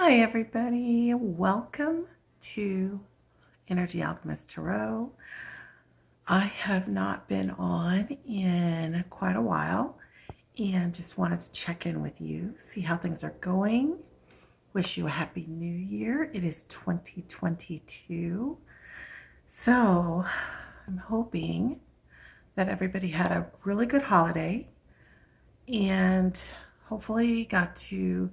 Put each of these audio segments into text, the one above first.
Hi, everybody. Welcome to Energy Alchemist Tarot. I have not been on in quite a while and just wanted to check in with you, see how things are going. Wish you a happy new year. It is 2022. So I'm hoping that everybody had a really good holiday and hopefully got to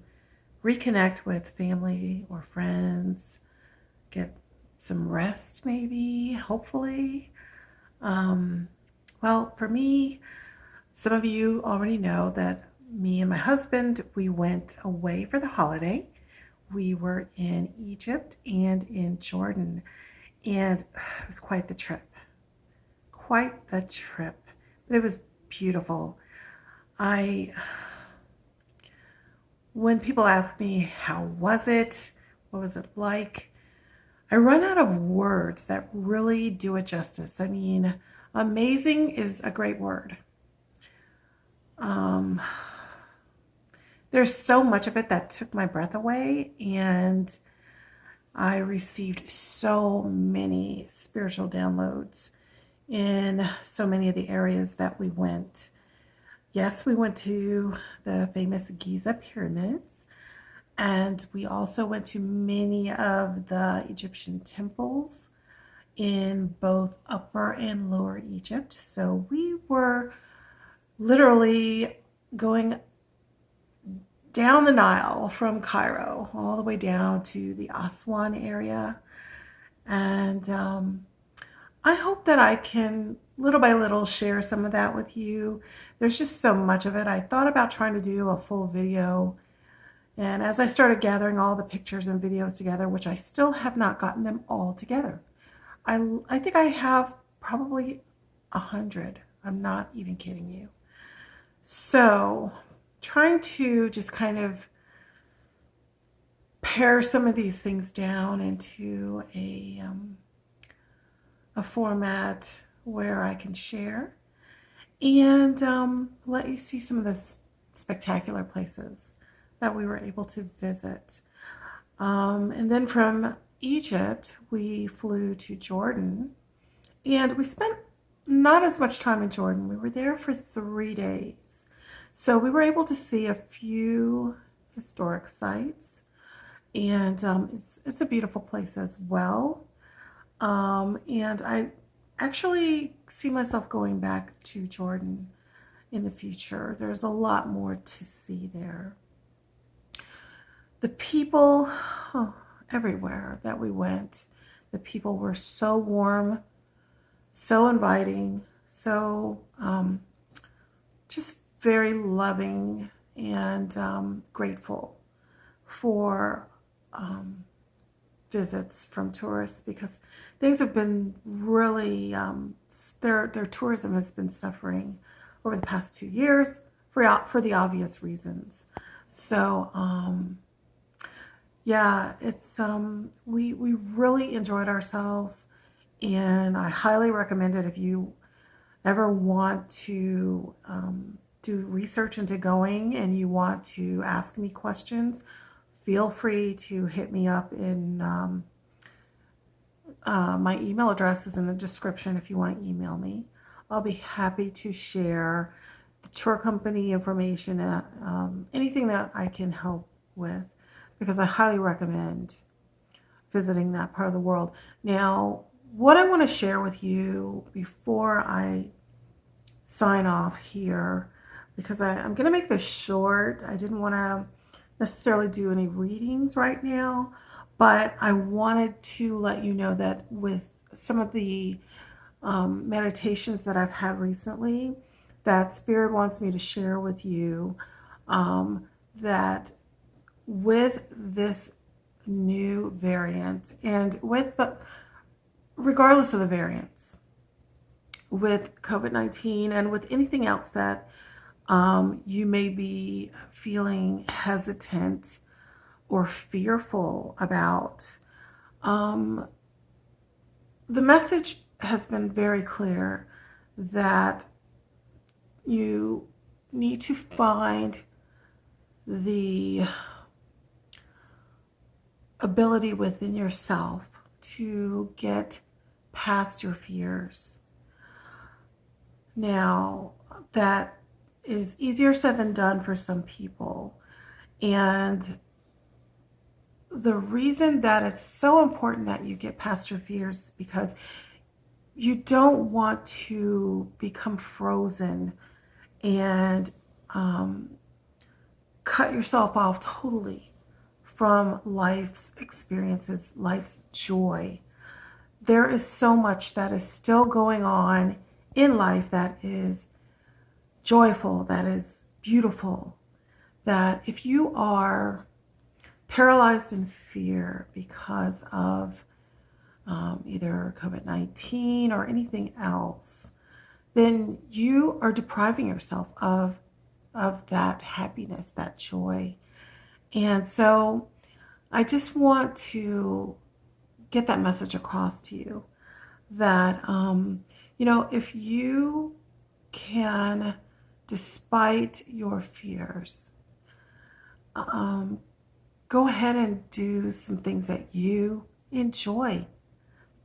reconnect with family or friends, get some rest, maybe, hopefully. Well, for me, some of you already know that me and my husband, we went away for the holiday. We were in Egypt and in Jordan, and it was quite the trip. Quite the trip. But it was beautiful. I When people ask me, how was it? What was it like? I run out of words that really do it justice. I mean, amazing is a great word. Um, there's so much of it that took my breath away, and I received so many spiritual downloads in so many of the areas that we went. Yes, we went to the famous Giza pyramids, and we also went to many of the Egyptian temples in both Upper and Lower Egypt. So we were literally going down the Nile from Cairo all the way down to the Aswan area. And I hope that I can little by little share some of that with you. There's just so much of it. I thought about trying to do a full video. And as I started gathering all the pictures and videos together, which I still have not gotten them all together, I think I have probably 100. I'm not even kidding you. So trying to just kind of pare some of these things down into a format where I can share and let you see some of the spectacular places that we were able to visit. And then from Egypt, we flew to Jordan, and we spent not as much time in Jordan. We were there for 3 days. So we were able to see a few historic sites, and it's a beautiful place as well. And I actually see myself going back to Jordan in the future. There's a lot more to see there. The people, oh, everywhere that we went, the people were so warm, so inviting, so just very loving and grateful for visits from tourists, because things have been really, their tourism has been suffering over the past 2 years for the obvious reasons. So yeah, it's we really enjoyed ourselves, and I highly recommend it if you ever want to do research into going and you want to ask me questions. Feel free to hit me up in my email address is in the description if you want to email me. I'll be happy to share the tour company information, anything that I can help with, because I highly recommend visiting that part of the world. Now, what I want to share with you before I sign off here, because I'm going to make this short. I didn't want to necessarily do any readings right now, but I wanted to let you know that with some of the meditations that I've had recently, that Spirit wants me to share with you, that with this new variant, and regardless of the variants, with COVID-19 and with anything else that you may be feeling hesitant or fearful about, the message has been very clear that you need to find the ability within yourself to get past your fears. Now, that is easier said than done for some people. And the reason that it's so important that you get past your fears is because you don't want to become frozen and cut yourself off totally from life's experiences, life's joy. There is so much that is still going on in life that is joyful, that is beautiful, that if you are paralyzed in fear because of either COVID-19 or anything else, then you are depriving yourself of that happiness, that joy. And so I just want to get that message across to you that, if you can, despite your fears, go ahead and do some things that you enjoy,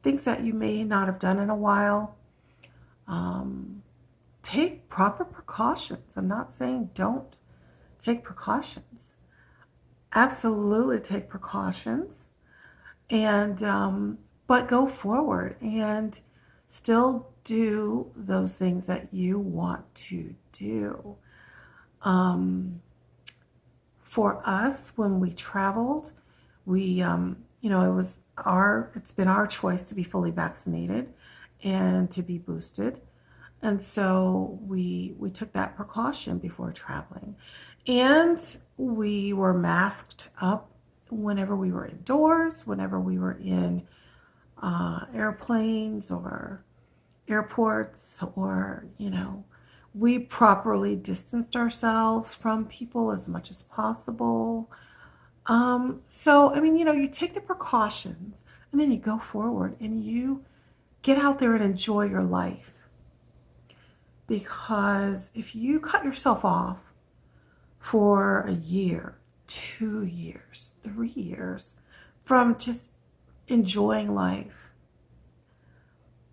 things that you may not have done in a while. Take proper precautions. I'm not saying don't take precautions. Absolutely take precautions, and but go forward and still do those things that you want to do. For us, when we traveled, it's been our choice to be fully vaccinated and to be boosted. And so we took that precaution before traveling. And we were masked up whenever we were indoors, whenever we were in airplanes or airports, or, we properly distanced ourselves from people as much as possible. You take the precautions and then you go forward and you get out there and enjoy your life. Because if you cut yourself off for a year, 2 years, 3 years from just enjoying life,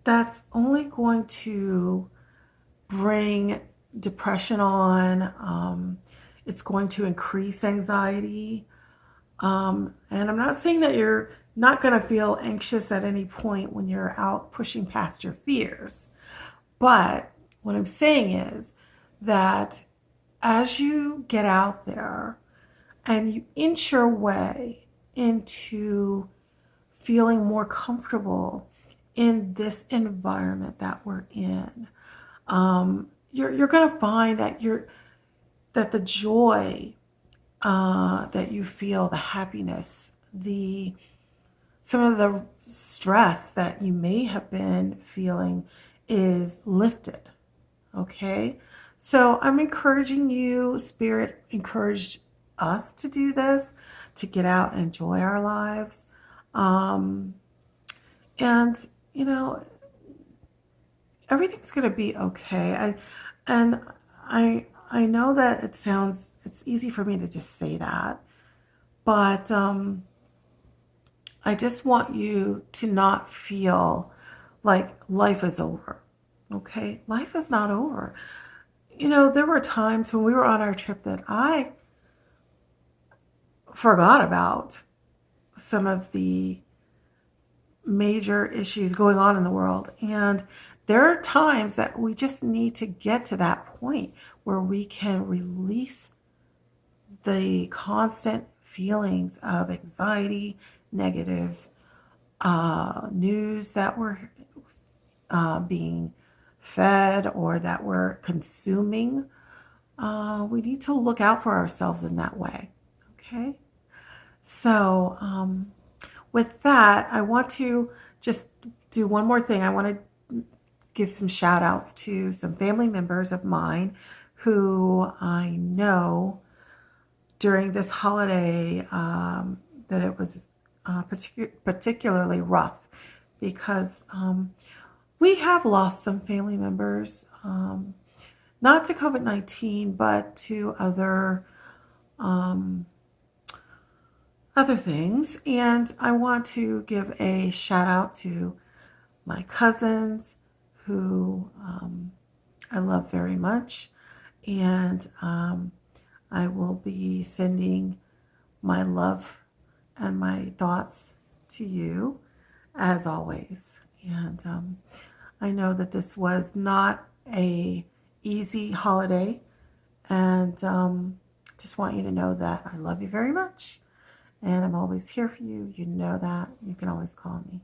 that's only going to bring depression on. It's going to increase anxiety. And I'm not saying that you're not going to feel anxious at any point when you're out pushing past your fears. But what I'm saying is that as you get out there and you inch your way into feeling more comfortable in this environment that we're in, you're going to find that the joy that you feel, the happiness, some of the stress that you may have been feeling is lifted. Okay, so I'm encouraging you. Spirit encouraged us to do this, to get out and enjoy our lives, and everything's going to be okay. I know that it's easy for me to just say that, but I just want you to not feel like life is over. Okay, life is not over. There were times when we were on our trip that I forgot about some of the major issues going on in the world. And there are times that we just need to get to that point where we can release the constant feelings of anxiety, negative news that we're being fed or that we're consuming. We need to look out for ourselves in that way. Okay? So, with that, I want to just do one more thing. I want to give some shout outs to some family members of mine who I know during this holiday that it was particularly rough because we have lost some family members, not to COVID-19, but to other other things. And I want to give a shout out to my cousins who I love very much. And I will be sending my love and my thoughts to you as always. And I know that this was not a easy holiday, and just want you to know that I love you very much, and I'm always here for you. You know that. You can always call me.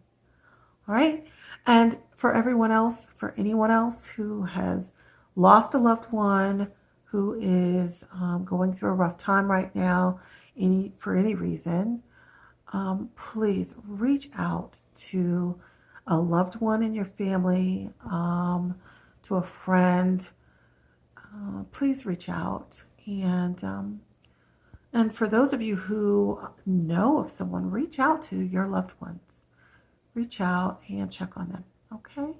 All right. And for everyone else, for anyone else who has lost a loved one, who is going through a rough time right now, for any reason, please reach out to a loved one in your family, to a friend. Please reach out. And for those of you who know of someone, reach out to your loved ones. Reach out and check on them. Okay?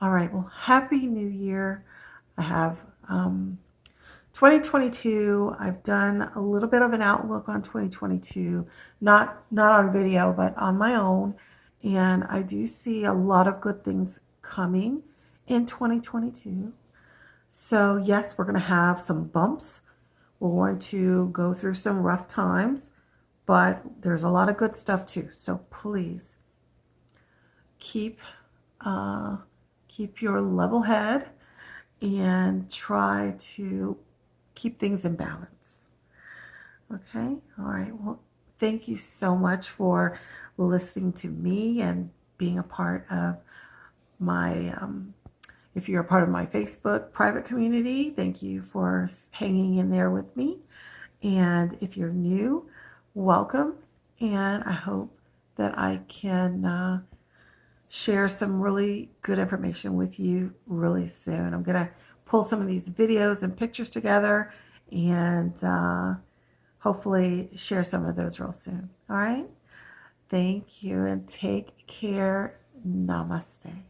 All right. Well, Happy New Year. I have 2022. I've done a little bit of an outlook on 2022, not on video, but on my own. And I do see a lot of good things coming in 2022. So yes, we're going to have some bumps. We're going to go through some rough times, but there's a lot of good stuff too. So please keep your level head and try to keep things in balance. Okay? All right. Well, thank you so much for listening to me and being a part of my if you're a part of my Facebook private community, thank you for hanging in there with me. And if you're new, welcome. And I hope that I can share some really good information with you really soon. I'm going to pull some of these videos and pictures together and hopefully share some of those real soon. All right? Thank you and take care. Namaste.